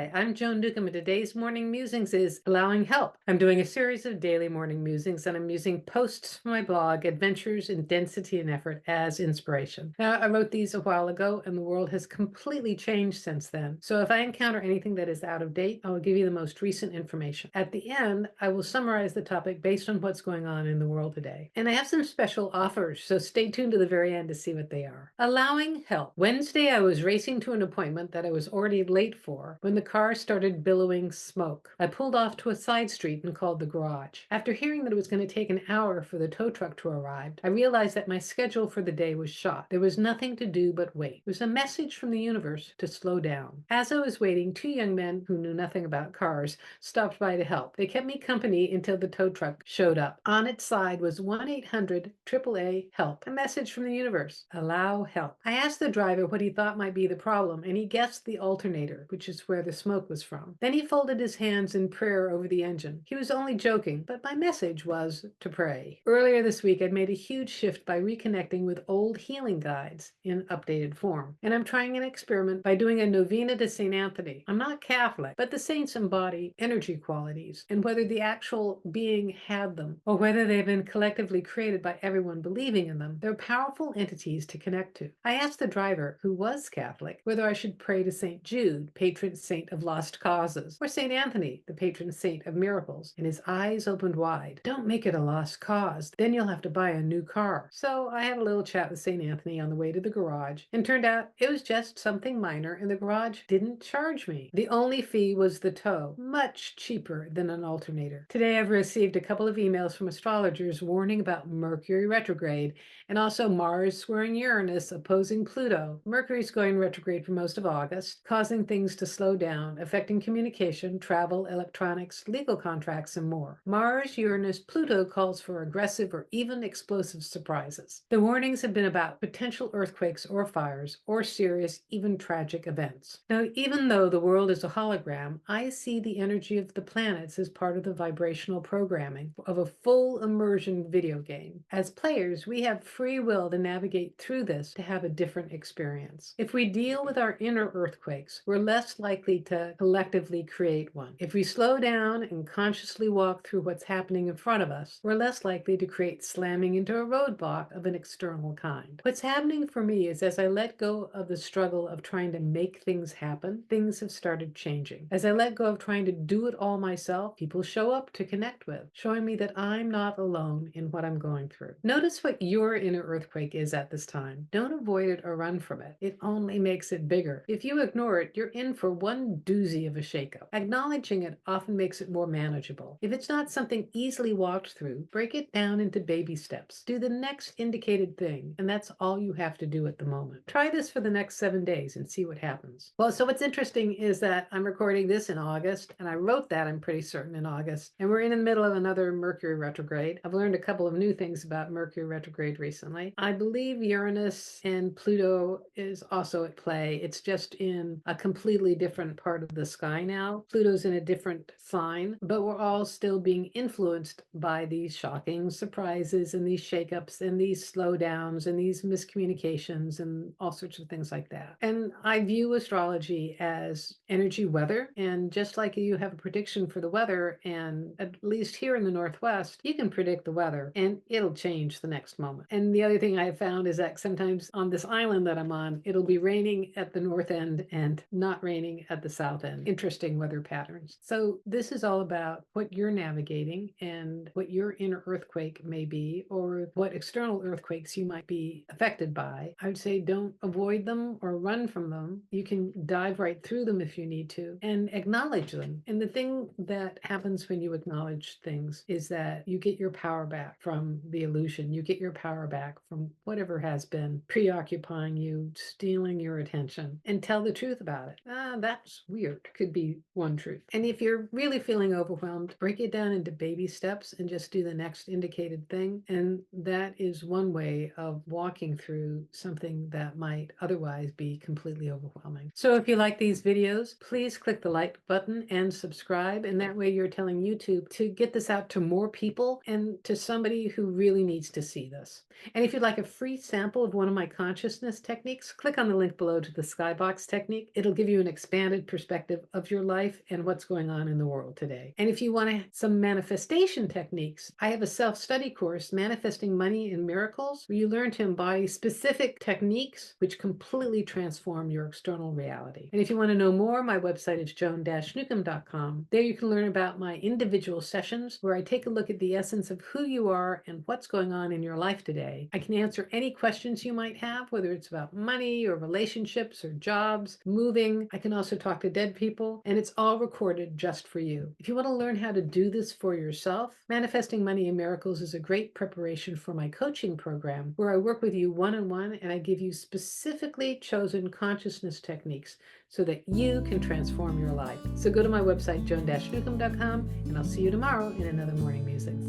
Hi, I'm Joan Newcomb, and today's morning musings is allowing help. I'm doing a series of daily morning musings, and I'm using posts from my blog, Adventures in Density and Effort, as inspiration. Now, I wrote these a while ago, and the world has completely changed since then. So if I encounter anything that is out of date, I will give you the most recent information. At the end, I will summarize the topic based on what's going on in the world today. And I have some special offers, so stay tuned to the very end to see what they are. Allowing help. Wednesday, I was racing to an appointment that I was already late for when the car started billowing smoke. I pulled off to a side street and called the garage. After hearing that it was going to take an hour for the tow truck to arrive, I realized that my schedule for the day was shot. There was nothing to do but wait. It was a message from the universe to slow down. As I was waiting, two young men who knew nothing about cars stopped by to help. They kept me company until the tow truck showed up. On its side was 1-800-AAA-HELP, a message from the universe. Allow help. I asked the driver what he thought might be the problem, and he guessed the alternator, which is where the smoke was from. Then he folded his hands in prayer over the engine. He was only joking, but my message was to pray. Earlier this week, I'd made a huge shift by reconnecting with old healing guides in updated form. And I'm trying an experiment by doing a novena to St. Anthony. I'm not Catholic, but the saints embody energy qualities, and whether the actual being had them or whether they've been collectively created by everyone believing in them, they're powerful entities to connect to. I asked the driver, who was Catholic, whether I should pray to St. Jude, patron saint of lost causes, or St. Anthony, the patron saint of miracles, and his eyes opened wide. Don't make it a lost cause, then you'll have to buy a new car. So I had a little chat with St. Anthony on the way to the garage, and turned out it was just something minor, and the garage didn't charge me. The only fee was the tow, much cheaper than an alternator. Today I've received a couple of emails from astrologers warning about Mercury retrograde, and also Mars squaring Uranus opposing Pluto. Mercury's going retrograde for most of August, causing things to slow down, affecting communication, travel, electronics, legal contracts, and more. Mars, Uranus, Pluto calls for aggressive or even explosive surprises. The warnings have been about potential earthquakes or fires, or serious, even tragic events. Now, even though the world is a hologram, I see the energy of the planets as part of the vibrational programming of a full immersion video game. As players, we have free will to navigate through this to have a different experience. If we deal with our inner earthquakes, we're less likely to collectively create one. If we slow down and consciously walk through what's happening in front of us, we're less likely to create slamming into a roadblock of an external kind. What's happening for me is as I let go of the struggle of trying to make things happen, things have started changing. As I let go of trying to do it all myself, people show up to connect with, showing me that I'm not alone in what I'm going through. Notice what your inner earthquake is at this time. Don't avoid it or run from it. It only makes it bigger. If you ignore it, you're in for one doozy of a shakeup. Acknowledging it often makes it more manageable. If it's not something easily walked through, break it down into baby steps. Do the next indicated thing, and that's all you have to do at the moment. Try this for the next 7 days and see what happens. Well, so what's interesting is that I'm recording this in August, and I wrote that, I'm pretty certain, in August, and we're in the middle of another Mercury retrograde. I've learned a couple of new things about Mercury retrograde recently. I believe Uranus and Pluto is also at play. It's just in a completely different part of the sky now. Pluto's in a different sign, but we're all still being influenced by these shocking surprises and these shakeups and these slowdowns and these miscommunications and all sorts of things like that. And I view astrology as energy weather. And just like you have a prediction for the weather, and at least here in the Northwest, you can predict the weather and it'll change the next moment. And the other thing I have found is that sometimes on this island that I'm on, it'll be raining at the north end and not raining at the south end. Interesting weather patterns. So this is all about what you're navigating and what your inner earthquake may be, or what external earthquakes you might be affected by. I would say don't avoid them or run from them. You can dive right through them if you need to, and acknowledge them. And the thing that happens when you acknowledge things is that you get your power back from the illusion. You get your power back from whatever has been preoccupying you, stealing your attention, and tell the truth about it. That's weird. Could be one truth. And if you're really feeling overwhelmed, break it down into baby steps and just do the next indicated thing. And that is one way of walking through something that might otherwise be completely overwhelming. So if you like these videos, please click the like button and subscribe. And that way you're telling YouTube to get this out to more people and to somebody who really needs to see this. And if you'd like a free sample of one of my consciousness techniques, click on the link below to the skybox technique. It'll give you an expanded perspective perspective of your life and what's going on in the world today. And if you want some manifestation techniques, I have a self-study course, Manifesting Money and Miracles, where you learn to embody specific techniques which completely transform your external reality. And if you want to know more, my website is joan-newcomb.com. There you can learn about my individual sessions where I take a look at the essence of who you are and what's going on in your life today. I can answer any questions you might have, whether it's about money or relationships or jobs, moving. I can also talk to dead people, and it's all recorded just for you. If you want to learn how to do this for yourself, Manifesting Money and Miracles is a great preparation for my coaching program where I work with you one-on-one and I give you specifically chosen consciousness techniques so that you can transform your life. So go to my website, joan-newcomb.com, and I'll see you tomorrow in another Morning Musings.